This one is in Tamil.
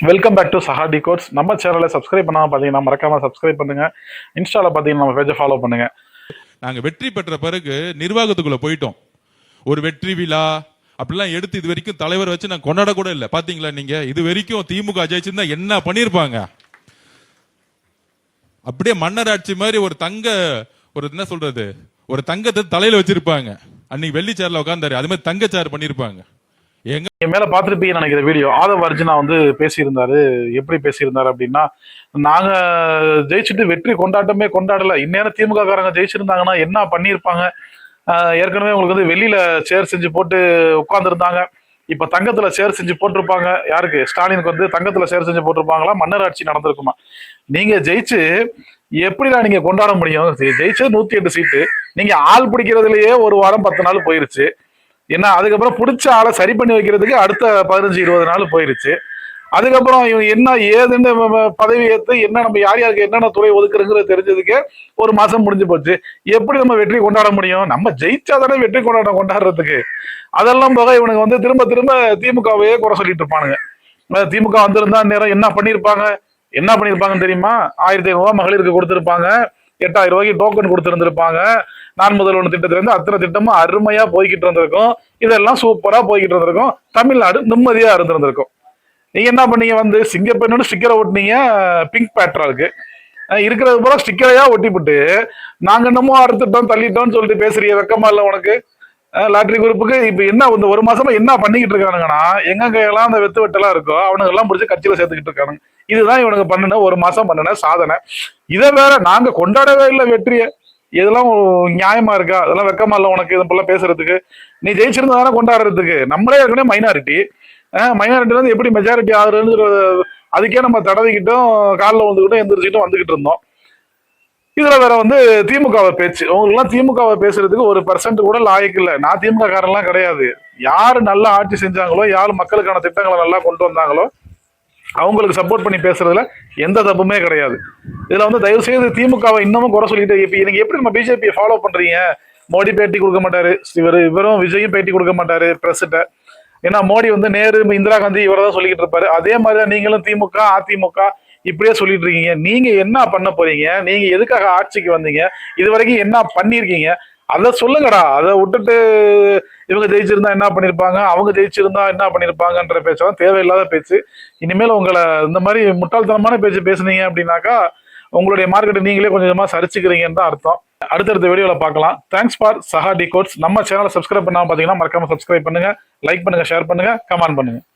Welcome back to Saha D quotes. நம்ம சேனலை சப்ஸ்கிரைப் பண்ணாமல் பார்த்தீங்கன்னா மறக்காம சப்ஸ்கிரைப் பண்ணுங்க. இன்ஸ்டாவில் பார்த்தீங்கன்னா நம்ம பேஜை ஃபாலோ பண்ணுங்க. நாங்கள் வெற்றி பெற்ற பிறகு நிர்வாகத்துக்குள்ள போயிட்டோம். ஒரு வெற்றி விழா அப்படிலாம் எடுத்து இது வரைக்கும் தலைவர் வச்சு நான் கொண்டாட கூட இல்லை. பாத்தீங்களா நீங்க? இது வரைக்கும் திமுக ஜெயிச்சிருந்தா என்ன பண்ணிருப்பாங்க? அப்படியே மன்னர் ஆட்சி மாதிரி ஒரு என்ன சொல்றது, ஒரு தங்கத்தை தலையில வச்சிருப்பாங்க. அன்னைக்கு வெள்ளி சேர்ல உட்காந்தாரு, அது மாதிரி தங்க சேர் பண்ணிருப்பாங்க. எங்க மேல பாத்துருப்பீங்க நினைக்கிற வீடியோ ஆதவ் அர்ஜுனா வந்து பேசியிருந்தாரு. எப்படி பேசியிருந்தாரு அப்படின்னா, நாங்க ஜெயிச்சுட்டு வெற்றி கொண்டாட்டமே கொண்டாடல. இந்நேரம் திமுக காரங்க ஜெயிச்சிருந்தாங்கன்னா என்ன பண்ணியிருப்பாங்க? ஏற்கனவே உங்களுக்கு வந்து வெளியில சேர் செஞ்சு போட்டு உட்கார்ந்துருந்தாங்க. இப்ப தங்கத்துல சேர் செஞ்சு போட்டிருப்பாங்க. யாருக்கு? ஸ்டாலினுக்கு வந்து தங்கத்துல சேர் செஞ்சு போட்டிருப்பாங்களா? மன்னர் ஆட்சி நடந்திருக்குமா? நீங்க ஜெயிச்சு எப்படிலாம் நீங்க கொண்டாட முடியும்? ஜெயிச்சது 108 சீட்டு. நீங்க ஆள் பிடிக்கிறதுலயே ஒரு வாரம் 10 நாள் போயிருச்சு. ஏன்னா அதுக்கப்புறம் பிடிச்ச ஆளை சரி பண்ணி வைக்கிறதுக்கு அடுத்த 15-20 நாள் போயிருச்சு. அதுக்கப்புறம் இவங்க என்ன ஏதுன்னு பதவி ஏற்று என்ன நம்ம யார் யாருக்கு என்னென்ன துறை ஒதுக்குறங்கிறது தெரிஞ்சதுக்கே ஒரு மாசம் முடிஞ்சு போச்சு. எப்படி நம்ம வெற்றி கொண்டாட முடியும்? நம்ம ஜெயிச்சாதானே வெற்றி கொண்டாடுறதுக்கு. அதெல்லாம் போக இவனுங்க வந்து திரும்ப திரும்ப திமுகவையே குறை சொல்லிட்டு இருப்பானுங்க. திமுக வந்திருந்தா நேரம் என்ன பண்ணிருப்பாங்கன்னு தெரியுமா? 1500 ரூபாய் மகளிருக்கு கொடுத்திருப்பாங்க. 8000 ரூபாய்க்கு டோக்கன் கொடுத்திருந்திருப்பாங்க. நான் முதல்வன் திட்டத்துல இருந்து அத்தனை திட்டமும் அருமையா போய்கிட்டு இருந்திருக்கும். இதெல்லாம் சூப்பரா போய்கிட்டு இருந்திருக்கும். தமிழ்நாடு நிம்மதியா இருந்திருக்கும். நீங்க என்ன பண்ணீங்க? வந்து சிங்கப்பெண்ணு ஸ்டிக்கரை ஒட்டினீங்க. பிங்க் பேட்ராக்கு இருக்கிறது போல ஸ்டிக்கரையா ஒட்டிவிட்டு நாங்க என்னமோ அறுத்துட்டோம் தள்ளிட்டோம்னு சொல்லிட்டு பேசுறீங்க. வெக்கமா இல்ல உனக்கு? லாட்டரி குரூப்புக்கு இப்ப என்ன இந்த ஒரு மாசமா என்ன பண்ணிக்கிட்டு இருக்கானுங்கன்னா, எங்க எல்லாம் அந்த வெட்டெல்லாம் இருக்கோ அவனுங்க எல்லாம் பிடிச்சி கட்சியில சேர்த்துக்கிட்டு இருக்கானுங்க. இதுதான் இவனுக்கு பண்ணின ஒரு மாசம் பண்ணின சாதனை. இதை வேற நாங்க கொண்டாடவே இல்லை வெற்றிய. இதெல்லாம் நியாயமா இருக்கா? அதெல்லாம் வெக்கமா இல்ல உனக்கு இதெல்லாம் பேசுறதுக்கு? நீ ஜெயிச்சிருந்தா தானே கொண்டாடுறதுக்கு. நம்மளே ஏற்கனவே மைனாரிட்டி வந்து எப்படி மெஜாரிட்டி ஆகுறதுங்கிற அதுக்கே நம்ம தடவிக்கிட்டோம், காலில் வந்துக்கிட்டோம், எந்திரிச்சுக்கிட்டும் வந்துகிட்டு இருந்தோம். இதுல வேற வந்து திமுகவை பேச்சு. உங்களுக்குலாம் திமுகவை பேசுறதுக்கு 1% கூட லாயக்கு இல்லை. நான் திமுக காரெல்லாம் கிடையாது. யாரு நல்லா ஆட்சி செஞ்சாங்களோ, யாரு மக்களுக்கான திட்டங்களை நல்லா கொண்டு வந்தாங்களோ அவங்களுக்கு சப்போர்ட் பண்ணி பேசுறதுல எந்த தப்புமே கிடையாது. இதுல வந்து தயவு செய்து திமுகவை இன்னமும் குறை சொல்லிட்டு இப்ப நீங்க எப்படி நம்ம பிஜேபியை ஃபாலோ பண்றீங்க? மோடி பேட்டி கொடுக்க மாட்டாரு, இவரும் விஜயும் பேட்டி கொடுக்க மாட்டாரு பிரஸ்கிட்ட. ஏன்னா மோடி வந்து நேரு, இந்திரா காந்தி இவரதான் சொல்லிக்கிட்டு இருப்பாரு. அதே மாதிரிதான் நீங்களும் திமுக அதிமுக இப்படியே சொல்லிட்டு இருக்கீங்க. நீங்க என்ன பண்ண போறீங்க? நீங்க எதுக்காக ஆட்சிக்கு வந்தீங்க? இது வரைக்கும் என்ன பண்ணிருக்கீங்க? அதை சொல்லுங்கடா. அதை விட்டுட்டு இவங்க ஜெயிச்சிருந்தா என்ன பண்ணிருப்பாங்க, அவங்க ஜெயிச்சிருந்தா என்ன பண்ணிருப்பாங்கன்ற பேச்செல்லாம் தேவையில்லாத பேச்சு. இனிமேல் உங்களை இந்த மாதிரி முட்டாள்தனமான பேச்சு பேசுனீங்க அப்படின்னாக்கா உங்களுடைய மார்க்கெட்டை நீங்களே கொஞ்சமா சரிச்சுக்கிறீங்கன்னு தான் அர்த்தம். அடுத்தடுத்த வீடியோல பார்க்கலாம். Thanks for Saha D quotes. நம்ம சேனலை சப்ஸ்கிரைப் பண்ணாம பாத்தீங்கன்னா மறக்காம சப்ஸ்கிரைப் பண்ணுங்க, லைக் பண்ணுங்க, ஷேர் பண்ணுங்க, கமெண்ட் பண்ணுங்க.